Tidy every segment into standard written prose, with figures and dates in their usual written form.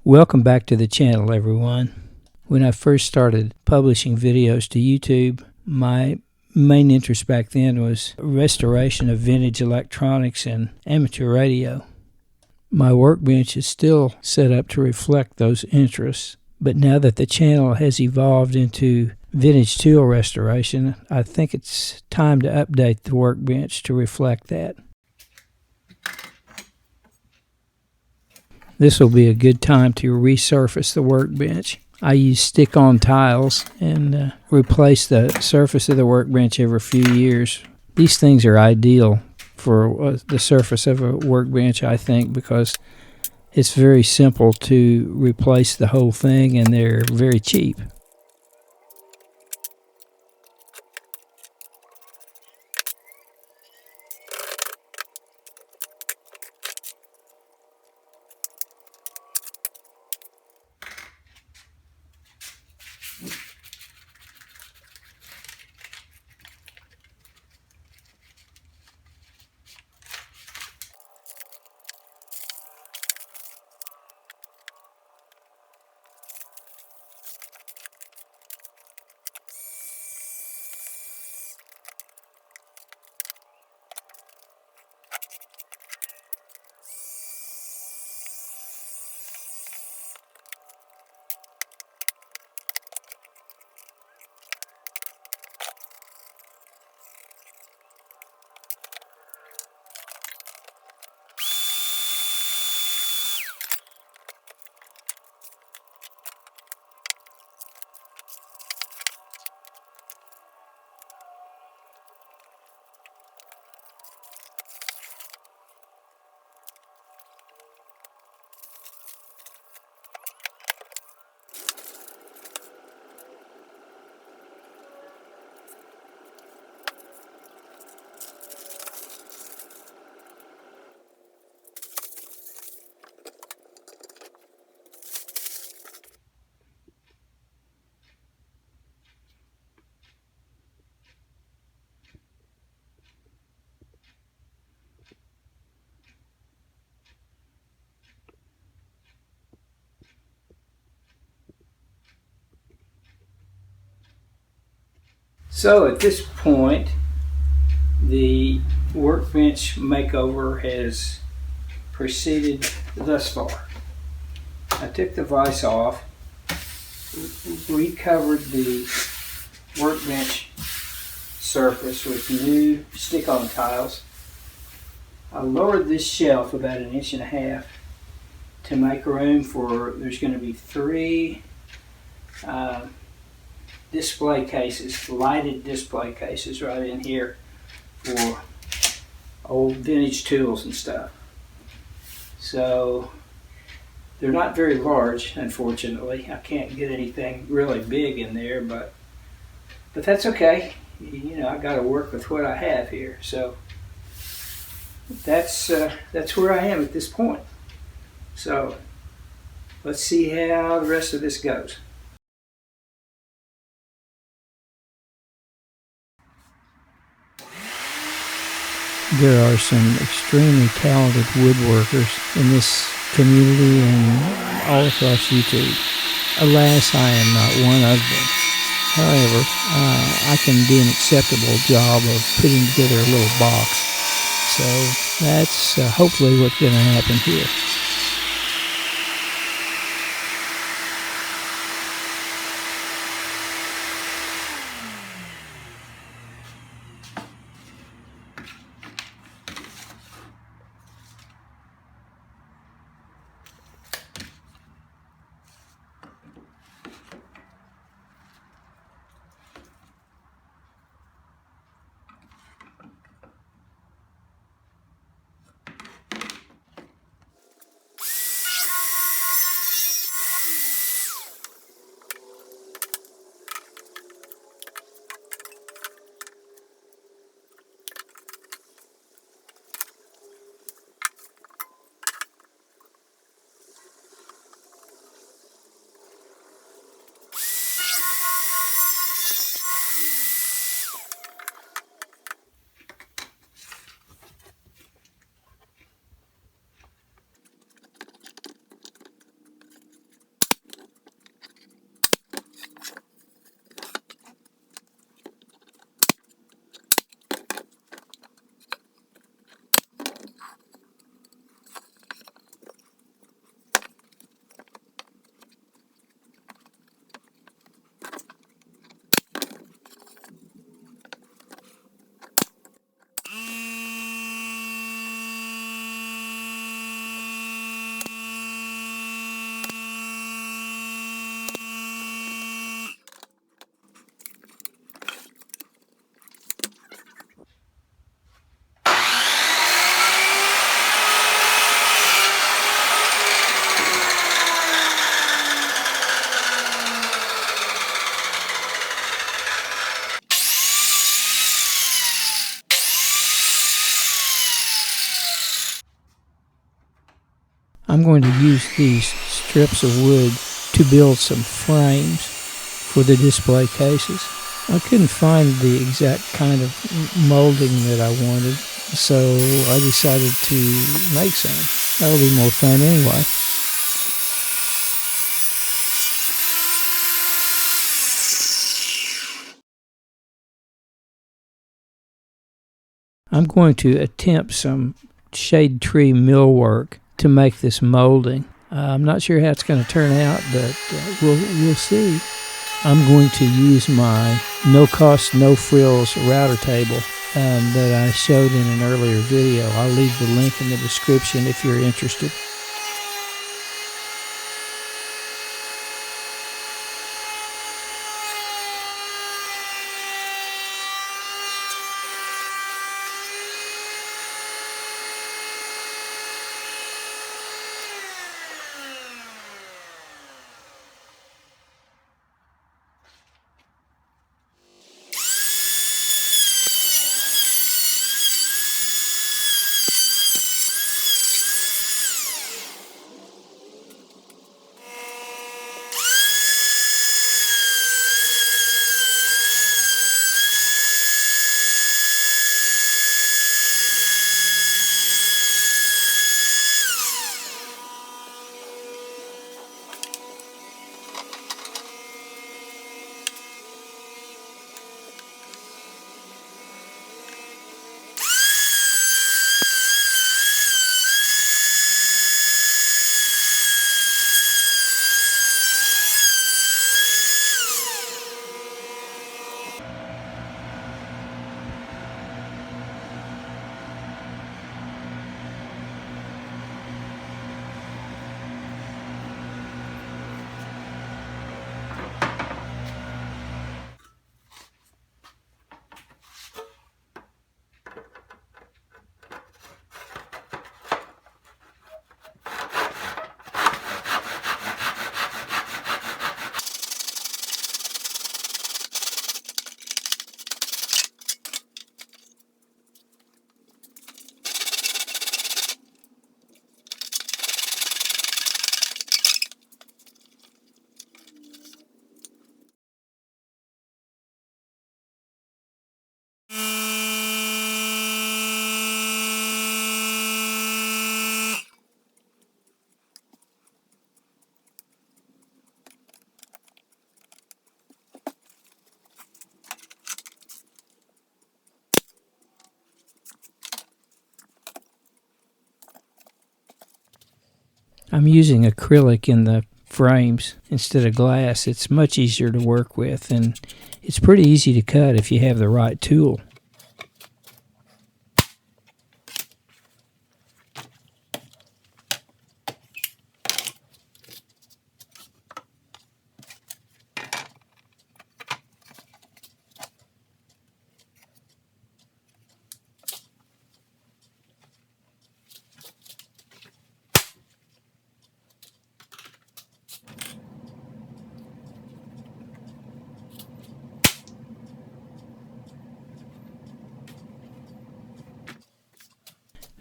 Welcome back to the channel, everyone. When I first started publishing videos to YouTube, my main interest back then was restoration of vintage electronics and amateur radio. My workbench is still set up to reflect those interests, but now that the channel has evolved into vintage tool restoration, I think it's time to update the workbench to reflect that. This will be a good time to resurface the workbench. I use stick-on tiles and replace the surface of the workbench every few years. These things are ideal for the surface of a workbench, I think, because it's very simple to replace the whole thing and they're very cheap. So at this point, the workbench makeover has proceeded thus far. I took the vise off, recovered the workbench surface with new stick-on tiles. I lowered this shelf about 1.5 inches to make room for, there's going to be 3 display cases, lighted display cases right in here for old vintage tools and stuff. So they're not very large, unfortunately. I can't get anything really big in there, but that's okay. You know, I got to work with what I have here. So that's where I am at this point. So let's see how the rest of this goes. There are some extremely talented woodworkers in this community and all across YouTube. Alas, I am not one of them. However, I can do an acceptable job of putting together a little box. So that's hopefully what's going to happen here. going to use these strips of wood to build some frames for the display cases. I couldn't find the exact kind of molding that I wanted, so I decided to make some. That'll be more fun anyway. I'm going to attempt some shade tree millwork to make this molding. I'm not sure how it's going to turn out, but we'll see. I'm going to use my no cost, no frills router table that I showed in an earlier video. I'll leave the link in the description if you're interested. I'm using acrylic in the frames instead of glass. It's much easier to work with, and it's pretty easy to cut if you have the right tool.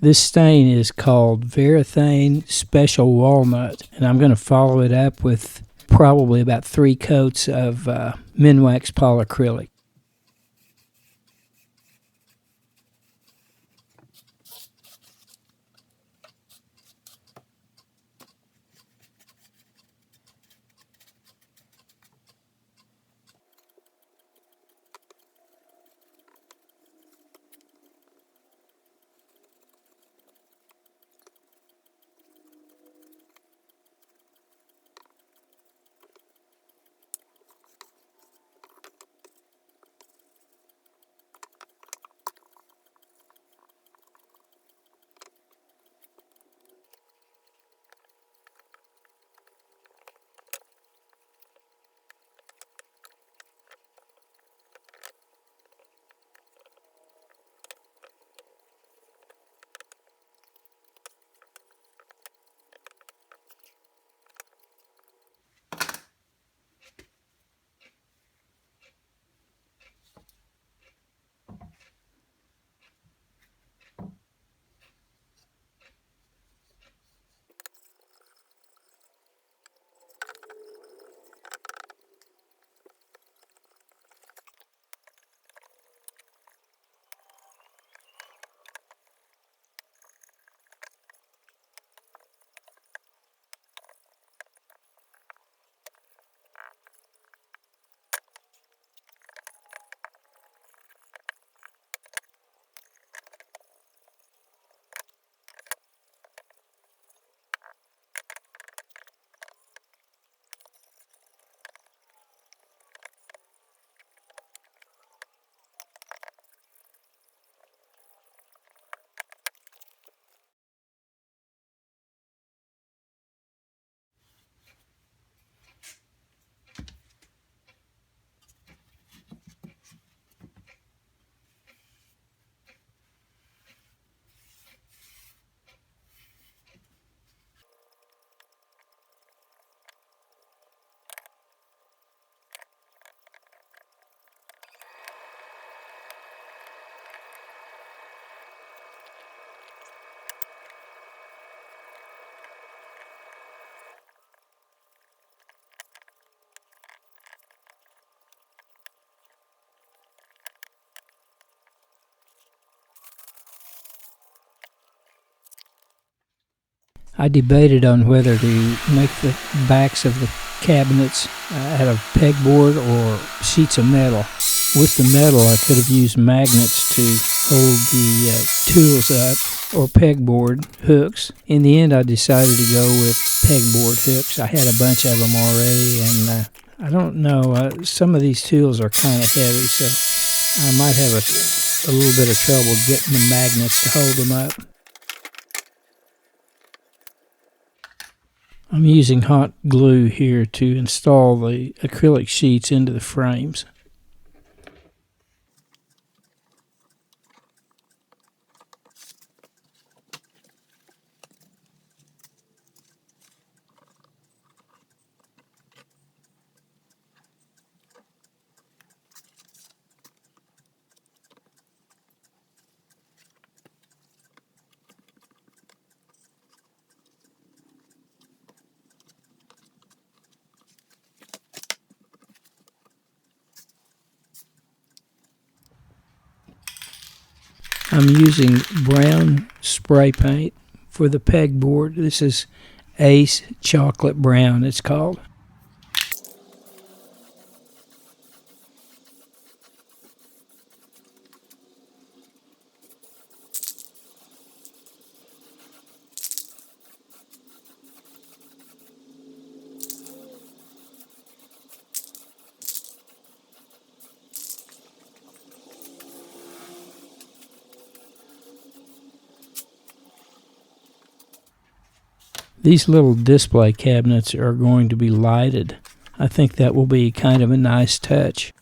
This stain is called Varathane Special Walnut, and I'm going to follow it up with probably about 3 coats of Minwax polyacrylic. I debated on whether to make the backs of the cabinets out of pegboard or sheets of metal. With the metal, I could have used magnets to hold the tools up, or pegboard hooks. In the end, I decided to go with pegboard hooks. I had a bunch of them already, and I don't know, some of these tools are kind of heavy, so I might have a little bit of trouble getting the magnets to hold them up. I'm using hot glue here to install the acrylic sheets into the frames. I'm using brown spray paint for the pegboard. This is Ace Chocolate Brown, it's called. These little display cabinets are going to be lighted. I think that will be kind of a nice touch.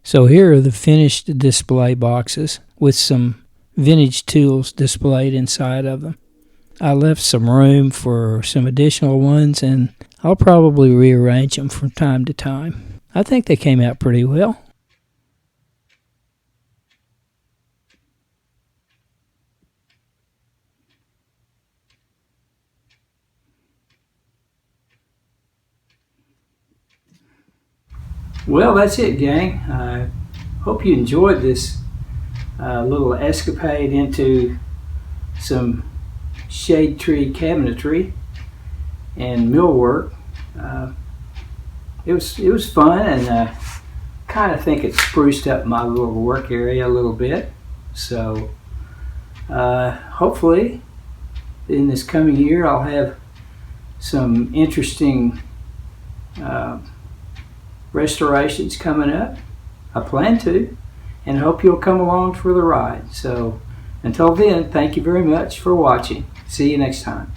So here are the finished display boxes with some vintage tools displayed inside of them. I left some room for some additional ones, and I'll probably rearrange them from time to time. I think they came out pretty well. Well, that's it, gang. I hope you enjoyed this little escapade into some shade tree cabinetry and millwork. It was fun, and I kind of think it spruced up my little work area a little bit. So hopefully in this coming year I'll have some interesting restorations coming up. I plan to, and hope you'll come along for the ride. So until then, thank you very much for watching. See you next time.